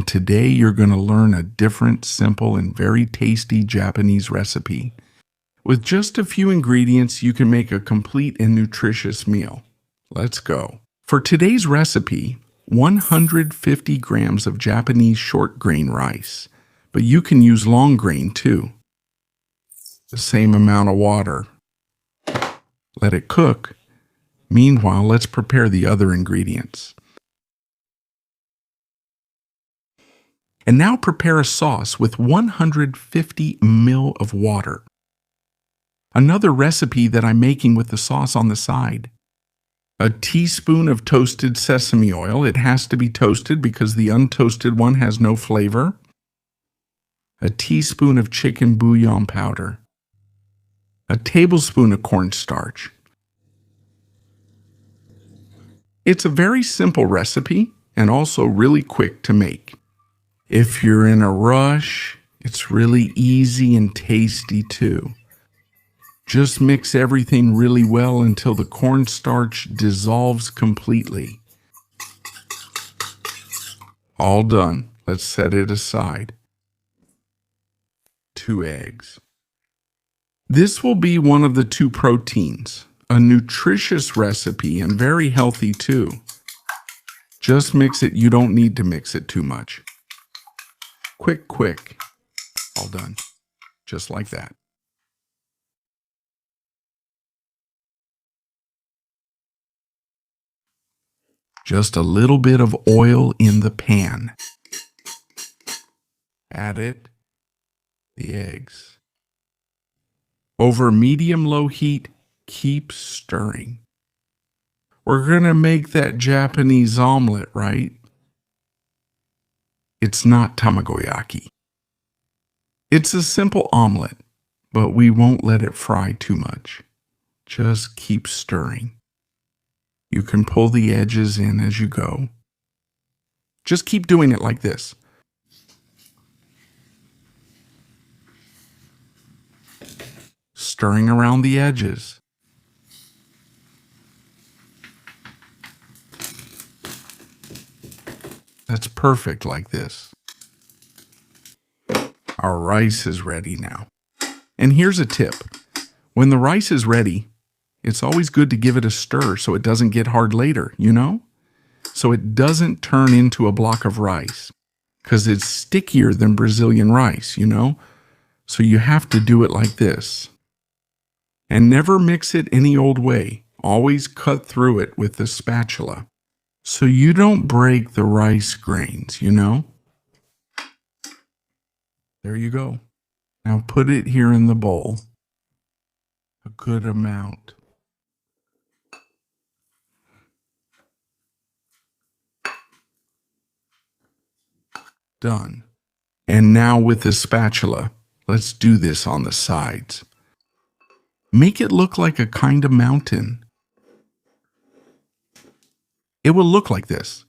and today you're going to learn a different, simple, and very tasty Japanese recipe. With just a few ingredients, you can make a complete and nutritious meal. Let's go. For today's recipe, 150 grams of Japanese short grain rice, but you can use long grain too. The same amount of water. Let it cook. Meanwhile, let's prepare the other ingredients. And now prepare a sauce with 150 ml of water. Another recipe that I'm making with the sauce on the side. A teaspoon of toasted sesame oil. It has to be toasted because the untoasted one has no flavor. A teaspoon of chicken bouillon powder. A tablespoon of cornstarch. It's a very simple recipe and also really quick to make. If you're in a rush, it's really easy and tasty too. Just mix everything really well until the cornstarch dissolves completely. All done. Let's set it aside. 2 eggs. This will be one of the 2 proteins. A nutritious recipe and very healthy too. Just mix it. You don't need to mix it too much. Quick. All done. Just like that. Just a little bit of oil in the pan. Add it. The eggs. Over medium-low heat, keep stirring. We're going to make that Japanese omelet, right? It's not tamagoyaki. It's a simple omelet, but we won't let it fry too much. Just keep stirring. You can pull the edges in as you go. Just keep doing it like this. Stirring around the edges. That's perfect like this. Our rice is ready now. And here's a tip. When the rice is ready, it's always good to give it a stir so it doesn't get hard later, you know? So it doesn't turn into a block of rice, because it's stickier than Brazilian rice, you know? So you have to do it like this. And never mix it any old way. Always cut through it with the spatula, so you don't break the rice grains, you know? There you go. Now put it here in the bowl. A good amount. Done. And now with the spatula, let's do this on the sides. Make it look like a kind of mountain. It will look like this.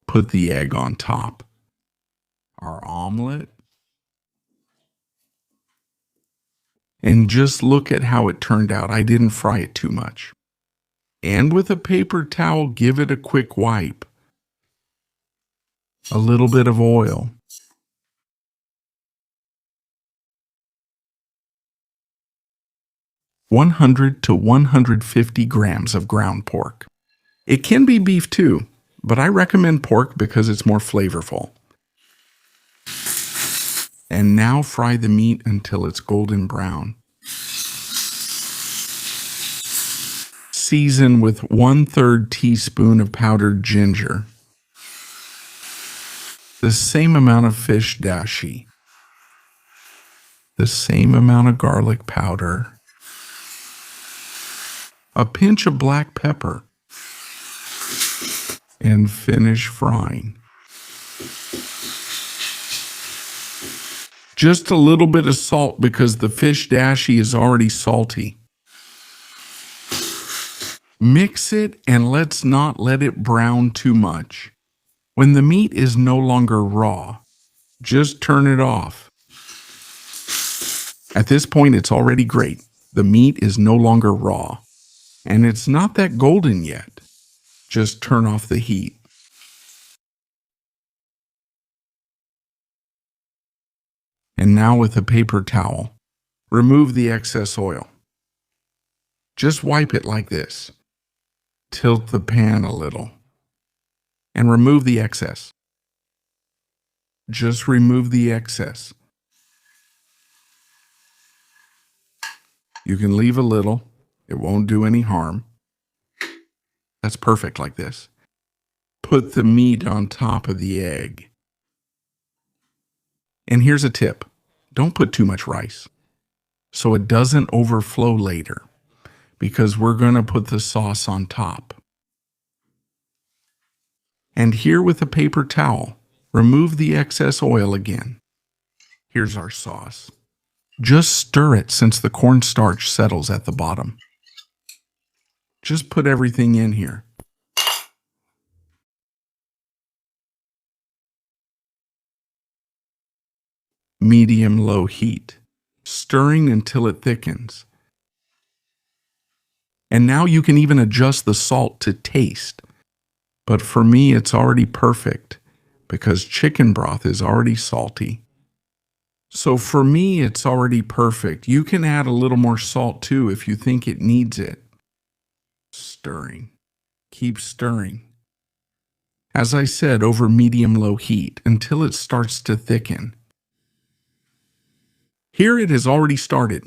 Put the egg on top. Our omelet. And just look at how it turned out. I didn't fry it too much. And with a paper towel, give it a quick wipe. A little bit of oil. (100 to 150 grams of ground pork). It can be beef too, but I recommend pork because it's more flavorful. And now fry the meat until it's golden brown. Season with 1/3 teaspoon of powdered ginger. The same amount of fish dashi. The same amount of garlic powder. A pinch of black pepper. And finish frying. Just a little bit of salt because the fish dashi is already salty. Mix it and let's not let it brown too much. When the meat is no longer raw, just turn it off. At this point, it's already great. The meat is no longer raw, and it's not that golden yet. Just turn off the heat. And now with a paper towel, remove the excess oil. Just wipe it like this. Tilt the pan a little and remove the excess. Just remove the excess. You can leave a little. It won't do any harm. That's perfect like this. Put the meat on top of the egg. And here's a tip. Don't put too much rice so it doesn't overflow later, because we're going to put the sauce on top. And here with a paper towel, remove the excess oil again. Here's our sauce. Just stir it since the cornstarch settles at the bottom. Just put everything in here. Medium-low heat, stirring until it thickens. And now you can even adjust the salt to taste. But for me, it's already perfect because chicken broth is already salty. So for me, it's already perfect. You can add a little more salt too if you think it needs it. Stirring. Keep stirring. As I said, over medium-low heat until it starts to thicken. Here it has already started,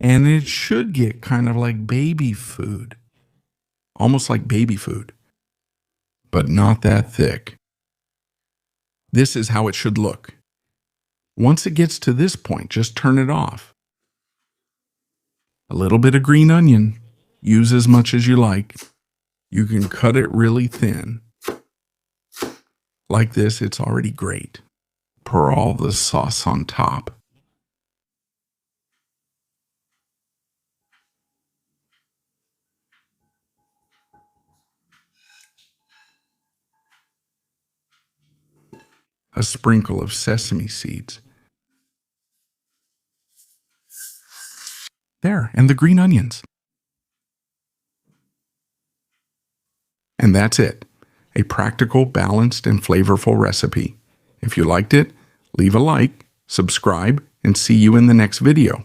and it should get kind of like baby food. Almost like baby food, but not that thick. This is how it should look. Once it gets to this point, just turn it off. A little bit of green onion. Use as much as you like. You can cut it really thin. Like this, it's already great. Pour all the sauce on top. A sprinkle of sesame seeds. There, and the green onions. And that's it. A practical, balanced, and flavorful recipe. If you liked it, leave a like, subscribe, and see you in the next video.